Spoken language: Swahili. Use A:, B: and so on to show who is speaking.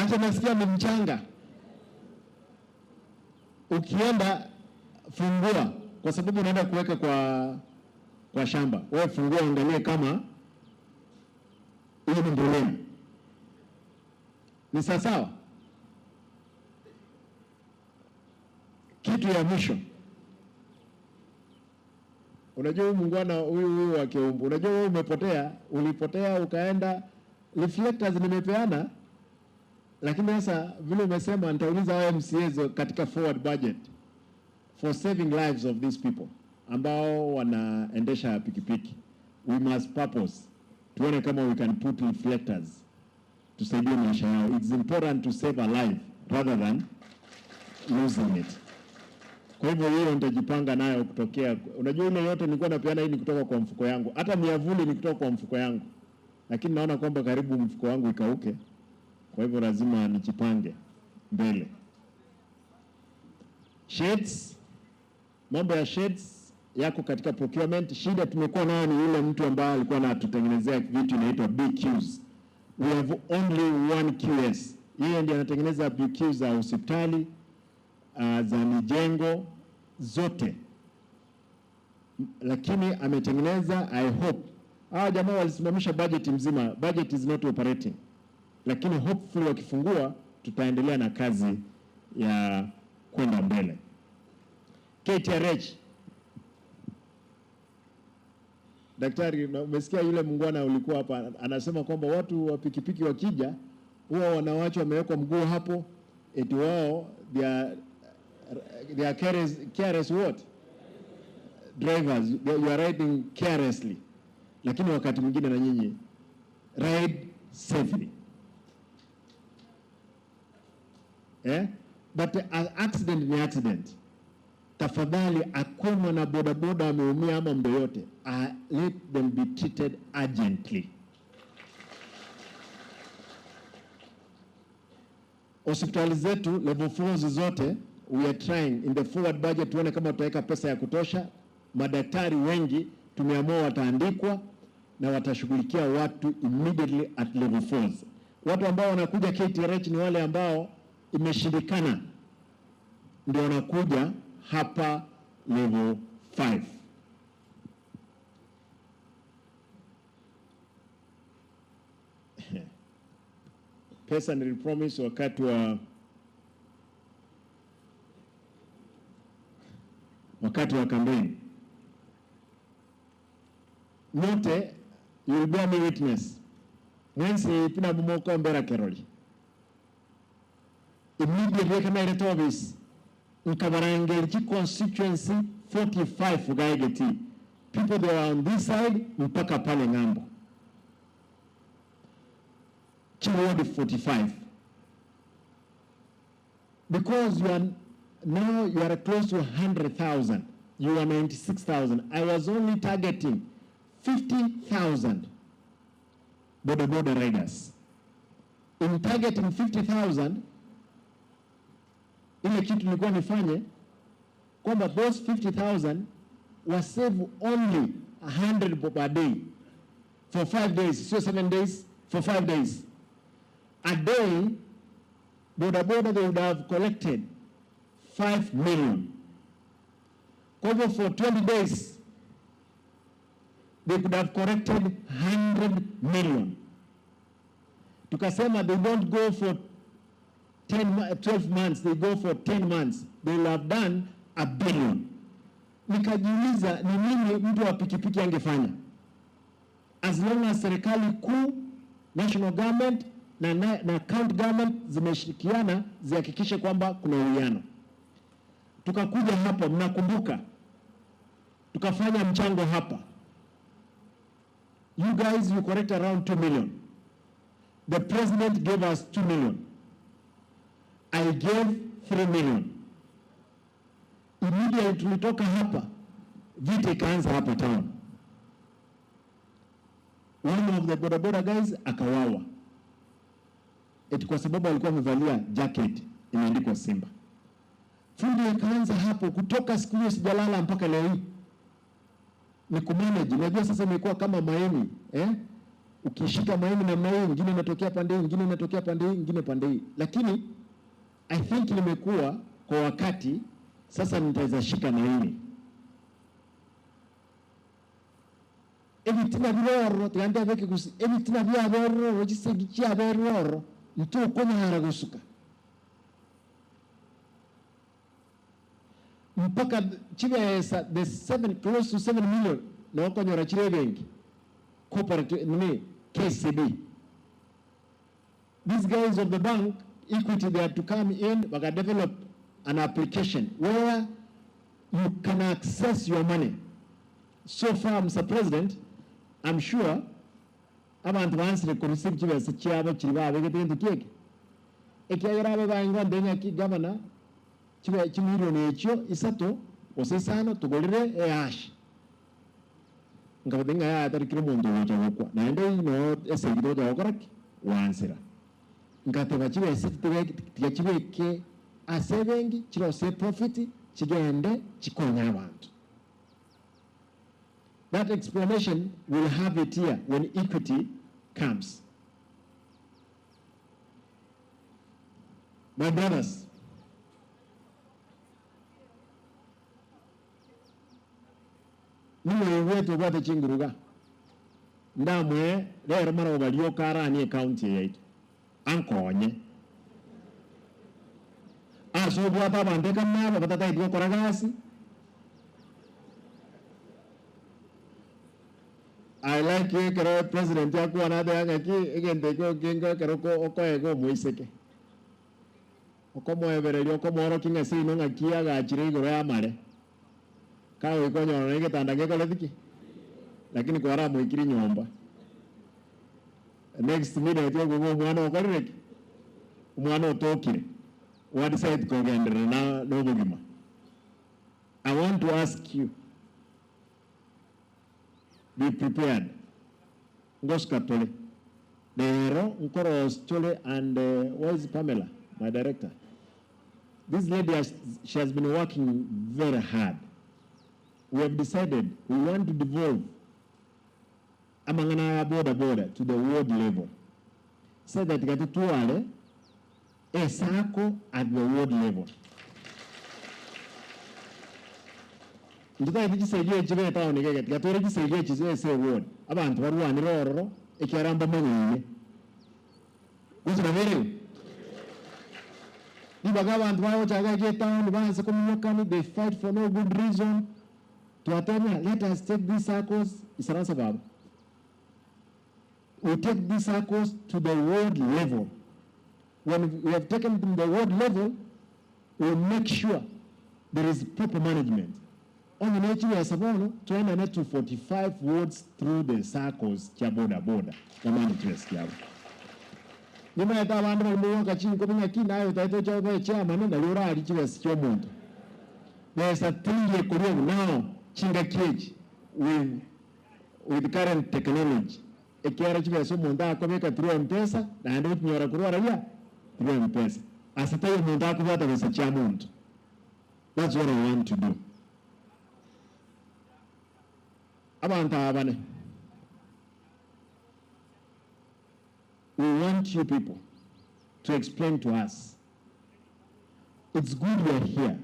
A: hata nasikia ni mchanga. Ukienda fungua, kwa sababu unaenda kuweka kwa shamba. Wewe fungua, angalie kama hiyo ni mbolea. Ni sawa. Kitu ya mwisho, unajua muungwana huyu wa Kiumbu, unajua wewe ulipotea ukaenda reflectors nimepeana, lakini sasa vile umesema nitauliza MCAs katika forward budget for saving lives of these people ambao wanaendesha pikipiki. We must purpose tuone kama we can put reflectors tusaidie maisha yao. It's important to save a life rather than losing it. Kwa hivyo hiyo nitajipanga nayo kutokea. Unajua ile yote nilikuwa napeana hii ni kutoka kwa mfuko yangu. Hata miavuli ni kutoka kwa mfuko yangu. Lakini naona kwamba karibu mfuko wangu ikauke. Kwa hivyo lazima nijipange mbele. Shades, mambo ya shades yako katika procurement. Shida tumekuwa nayo ni yule mtu ambaye alikuwa anatutengenezea vitu inaitwa BQs. We have only one QS. Yeye ndiye anatengeneza BQs za hospitali, za mijengo zote. Lakini ametengeneza, I hope. Jamaa walisimamisha budget mzima. Budget is not operating. Lakini hopefully wakifungua tutaendelea na kazi ya kwenda mbele. KTRH. Daktari, umesikia yule muungwana ulikuwa hapa anasema kwamba watu wa pikipiki wakija huwa wanawachwa wamewekwa mguu hapo, eti wao they are careless what? Drivers, you are riding carelessly. Lakini wakati mwingine na nyinyi ride safely. But accident ni accident. Tafadhali akoma na boda boda ameumia ama mdo yote, let them be treated urgently. Hospitali zetu level 4 zote we are trying in the forward budget tuone kama tutaweka pesa ya kutosha. Madaktari wengi tumeamua wataandikwa na watashughulikia watu immediately at level 4. Watu ambao wanakuja KTRH ni wale ambao imeshindikana, ndio wanakuja hapa level 5. Pesa nilipromise wakati wa kampeni. Note, you will bear me witness. Nancy pina bumoko mbera keroli. Immediately kama ile office Nkabarangeli constituency 45 Ugaigeti. People they are on this side mpaka pale ngambo. Ward 45. Because you are close to 100,000. You are 96,000. I was only targeting 50,000 Boda Boda riders. In targeting 50,000, ile kitu nilikuwa nifanye kwamba those 50,000 was save only 100 per day for 5 days, so 7 days for 5 days. A day, Boda Boda they would have collected 5 million. Over for 20 days, they could have collected 100 million. Tukasema they don't go for 12 months, they go for 10 months. They will have done 1 billion. Nikajiuliza ni nini mtu wa pikipiki angefanya? As long as serikali kuu, national government na county government zimeshirikiana zihakikishe kwamba kuna uwiano. Tukakuja hapa, mnakumbuka, tukafanya mchango hapa. You guys you collect around 2 million. The president gave us 2 million. I gave 3 million. Immediately tulitoka hapa, vita ikaanza hapa town. One of the Boda Boda guys akawawa. Eti kwa sababu alikuwa amevalia jacket imeandikwa Simba. Fundi ikaanza hapo, kutoka siku hiyo sijalala mpaka leo hii. Ni kumanage. Unajua sasa imekuwa kama maini, ukishika mahindi namna hii, ingine inatokea pande hii, ingine inatokea pande hii, ingine pande hii. Lakini I think nimekuwa kwa wakati sasa nitaweza shika na hili. Ebitina biroro tuyande beke kusi ebitina bya bororo wajise gicha bororo mtu konyara gusuka mpaka chibesa the 7 close to 7 million no konyora chire benki cooperative nini KCB. These guys of the bank equity, they have to come in baka develop an application where you can access your money. So far, Mr. President, I'm sure abantu bansire ku receipt chibesa cyabo kiriba begetindu keke ekiyagara baingo ndenya ki governor chiba chimiliyoni ekyo isato osesano tugolire ehash ngabenga ya tarikiro mundu wajagokwa na ndo ino esegiro jagokoraki wansira ngateba chibesa tikachibeke asebengi chiro se profit chigende chikonya abantu. That explanation, we'll have it here when equity comes. My brothers, niwe wetu bate chinguruga ndamwe lero mara obalio kara ni county yaitu ankonye aso bwata bande kanaba batata idio koragasi. I like you, kero president yaku anade anga ki egende ko genga kero ko okoego moiseke okomo evereri okomo kinga sino ngakia ga chire igoro ya mare kawe ko nyono nge tandage ko lediki lakini ko ara moikiri nyomba next minute yo go mwana okorire mwana otokire what decide ko gendere na no bugima. I want to ask you, be prepared. Ngoska tole. Dero Nkoros Chole and what is Pamela, my director? This lady she has been working very hard. We have decided we want to devolve Amangana Boda Boda to the ward level. So that gatutuale a circle at the ward level. Ndita ikisaidia chibe town ngeke gatore kisaidia chize se ward abantu baruwa roro ekyaramba mwenye uzina vere nibaga abantu bawo chaga ke town banse kumyokani, they fight for no good reason to atema. Let us take these circles isaransa baba, we take these circles to the ward level. When we have taken them to the ward level, we will make sure there is proper management. On the nature of Sabono, 245 wards through the circles, Boda Boda, the managers. You might have one more catching coming a key now with the chairman and the Lura Richards Chomond. There's a 3-year career now, Chinga Cage, with current technology. A carriage was Monda Comeka through M-Pesa, and open your Kuraya through M-Pesa. As a tell Monda was a chamond. That's what I want to do. We want you people to explain to us. It's good we are here.